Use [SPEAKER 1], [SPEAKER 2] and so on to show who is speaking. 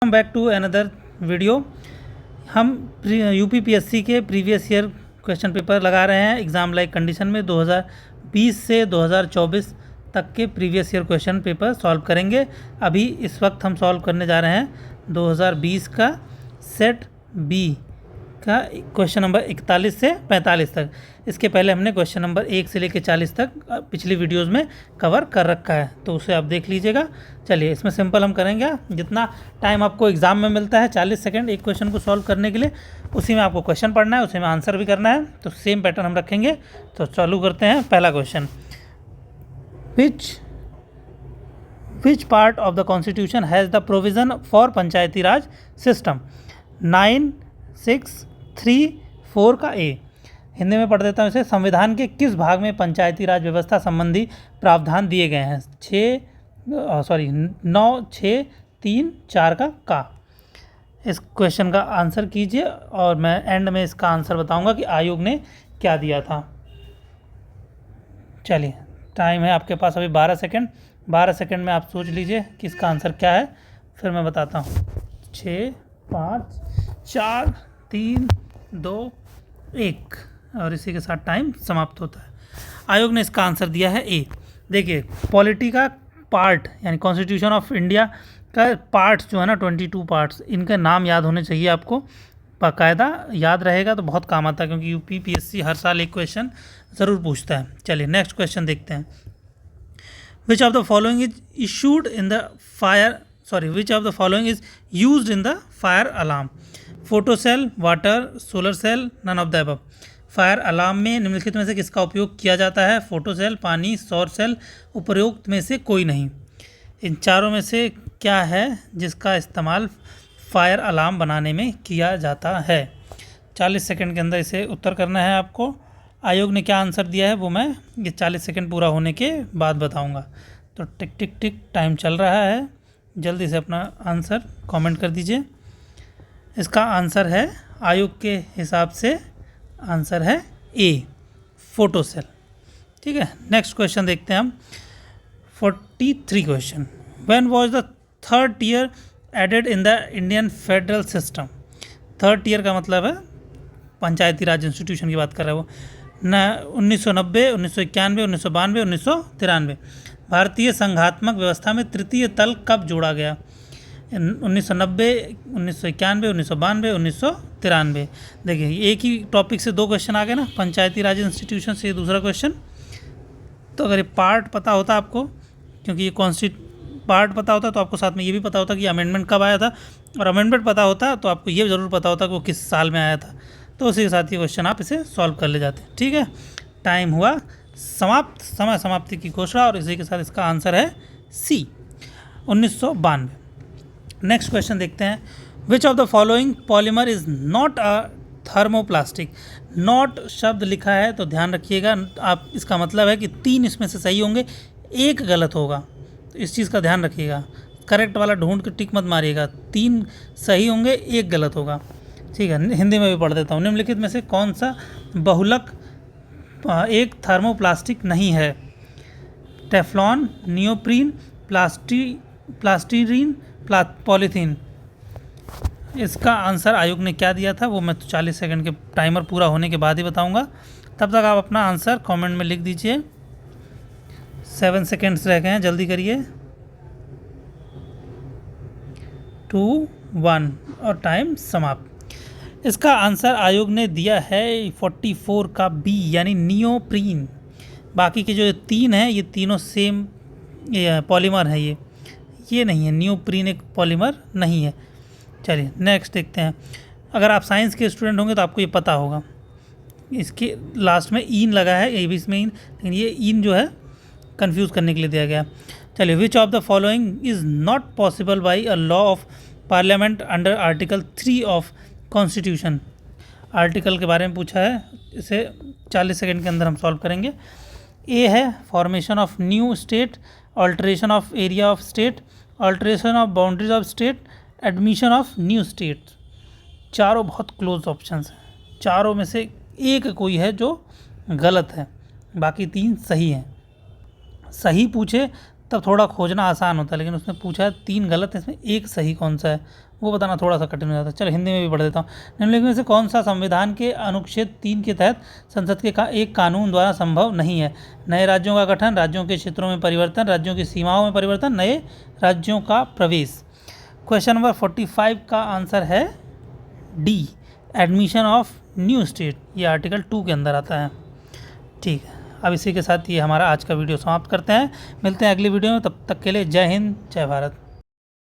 [SPEAKER 1] Welcome back to another video. हम UPPSC के previous year question paper लगा रहे हैं एग्ज़ाम लाइक कंडीशन में 2020 से 2024 तक के previous year question paper solve करेंगे। अभी इस वक्त हम सॉल्व करने जा रहे हैं 2020 का सेट बी का क्वेश्चन नंबर 41 से 45 तक। इसके पहले हमने क्वेश्चन नंबर 1 से लेकर 40 तक पिछली वीडियोस में कवर कर रखा है, तो उसे आप देख लीजिएगा। चलिए, इसमें सिंपल हम करेंगे। जितना टाइम आपको एग्ज़ाम में मिलता है 40 सेकंड एक क्वेश्चन को सॉल्व करने के लिए, उसी में आपको क्वेश्चन पढ़ना है, उसी में आंसर भी करना है। तो सेम पैटर्न हम रखेंगे। तो चालू करते हैं। पहला question, which part of the constitution has the provision for Panchayati Raj system? 9, 6, 3, 4 का ए। हिंदी में पढ़ देता हूँ इसे। संविधान के किस भाग में पंचायती राज व्यवस्था संबंधी प्रावधान दिए गए हैं? 9, 6, 3, 4 का। इस क्वेश्चन का आंसर कीजिए और मैं एंड में इसका आंसर बताऊंगा कि आयोग ने क्या दिया था। चलिए, टाइम है आपके पास अभी 12 सेकंड। 12 सेकंड में आप सोच लीजिए कि इसका आंसर क्या है, फिर मैं बताता हूँ। 6, 5, 4, 3, 2, 1 और इसी के साथ टाइम समाप्त होता है। आयोग ने इसका आंसर दिया है ए। देखिए, पॉलिटी का पार्ट यानी कॉन्स्टिट्यूशन ऑफ इंडिया का पार्ट्स जो है ना 22 पार्ट्स, इनके नाम याद होने चाहिए आपको। बाकायदा याद रहेगा तो बहुत काम आता है, क्योंकि यूपीपीएससी हर साल एक क्वेश्चन ज़रूर पूछता है। चलिए नेक्स्ट क्वेश्चन देखते हैं। Which of the following is issued in the which of the following is used in the fire alarm? Photo cell, water, solar cell, none of the above. Fire alarm में निम्नलिखित में से किसका उपयोग किया जाता है? फोटो सेल, पानी, सौर सेल, उपरोक्त में से कोई नहीं। इन चारों में से क्या है जिसका इस्तेमाल फायर अलार्म बनाने में किया जाता है? 40 सेकंड के अंदर इसे उत्तर करना है आपको। आयोग ने क्या आंसर दिया है वो मैं ये 40 सेकंड पूरा होने के बाद बताऊंगा। तो टिक टिक टिक टाइम चल रहा है, जल्दी से अपना आंसर कमेंट कर दीजिए। इसका आंसर है, आयोग के हिसाब से आंसर है ए, फोटो सेल। ठीक है, नेक्स्ट क्वेश्चन देखते हैं हम। 43 question, when was the third tier added in the Indian federal system? Third tier का मतलब है पंचायती राज इंस्टीट्यूशन की बात कर रहा है वो। 1990, 1991, 1992, 1993। भारतीय संघात्मक व्यवस्था में तृतीय तल कब जोड़ा गया? 1990, 1991, 1992, 1993। देखिए, एक ही टॉपिक से दो क्वेश्चन आ गए ना, पंचायती राज इंस्टीट्यूशन से दूसरा क्वेश्चन। तो अगर ये पार्ट पता होता आपको, क्योंकि ये पार्ट पता होता तो आपको साथ में ये भी पता होता कि अमेंडमेंट कब आया था, और अमेंडमेंट पता होता तो आपको ये ज़रूर पता होता कि वो किस साल में आया था। तो उसी के साथ ये क्वेश्चन आप इसे सॉल्व कर ले जाते। ठीक है, टाइम हुआ समाप्त, समय समाप्ति की घोषणा, और इसी के साथ इसका आंसर है सी, 1992। नेक्स्ट क्वेश्चन देखते हैं। Which of the following polymer is not a thermoplastic? Not शब्द लिखा है तो ध्यान रखिएगा आप, इसका मतलब है कि 3 इसमें से सही होंगे, एक गलत होगा। तो इस चीज़ का ध्यान रखिएगा, करेक्ट वाला ढूंढ के टिक मत मारिएगा। 3 सही होंगे, एक गलत होगा। ठीक है, हिंदी में भी पढ़ देता हूँ। निम्नलिखित में से कौन सा बहुलक एक थर्मोप्लास्टिक नहीं है? Teflon, neoprene, polystyrene, polythene. इसका आंसर आयोग ने क्या दिया था वो मैं 40 सेकंड के टाइमर पूरा होने के बाद ही बताऊंगा। तब तक आप अपना आंसर कमेंट में लिख दीजिए। 7 सेकंड्स रह गए हैं, जल्दी करिए। 2, 1 और टाइम समाप्त। इसका आंसर आयोग ने दिया है 44 का बी, यानी नियोप्रीन। बाकी के जो 3 हैं ये तीनों सेम पॉलीमर है, ये नहीं है। नियोप्रीन एक पॉलीमर नहीं है। चलिए नेक्स्ट देखते हैं। अगर आप साइंस के स्टूडेंट होंगे तो आपको ये पता होगा, इसके लास्ट में ईन लगा है, ये भी इसमें ईन, लेकिन ये ईन जो है कंफ्यूज करने के लिए दिया गया। चलिए, विच of the following is not possible by a law of parliament under article 3 of constitution? Article के बारे में पूछा है, इसे 40 सेकंड के अंदर हम सॉल्व करेंगे। ए है formation of new state, alteration of area of state, alteration of boundaries of state, admission of new state. चारों बहुत क्लोज ऑप्शंस हैं, चारों में से एक कोई है जो गलत है, बाकी 3 सही हैं। सही पूछे तब थोड़ा खोजना आसान होता है, लेकिन उसमें पूछा है 3 गलत है, इसमें एक सही कौन सा है वो बताना थोड़ा सा कठिन हो जाता है। चलो हिंदी में भी पढ़ देता हूँ। निम्नलिखित में से कौन सा संविधान के अनुच्छेद 3 के तहत संसद के एक कानून द्वारा संभव नहीं है? नए राज्यों का गठन, राज्यों के क्षेत्रों में परिवर्तन, राज्यों की सीमाओं में परिवर्तन, नए राज्यों का प्रवेश। क्वेश्चन नंबर 45 का आंसर है D, admission of new state. ये आर्टिकल 2 के अंदर आता है। ठीक है, अब इसी के साथ ये हमारा आज का वीडियो समाप्त करते हैं। मिलते हैं अगली वीडियो में, तब तक के लिए जय हिंद, जय भारत।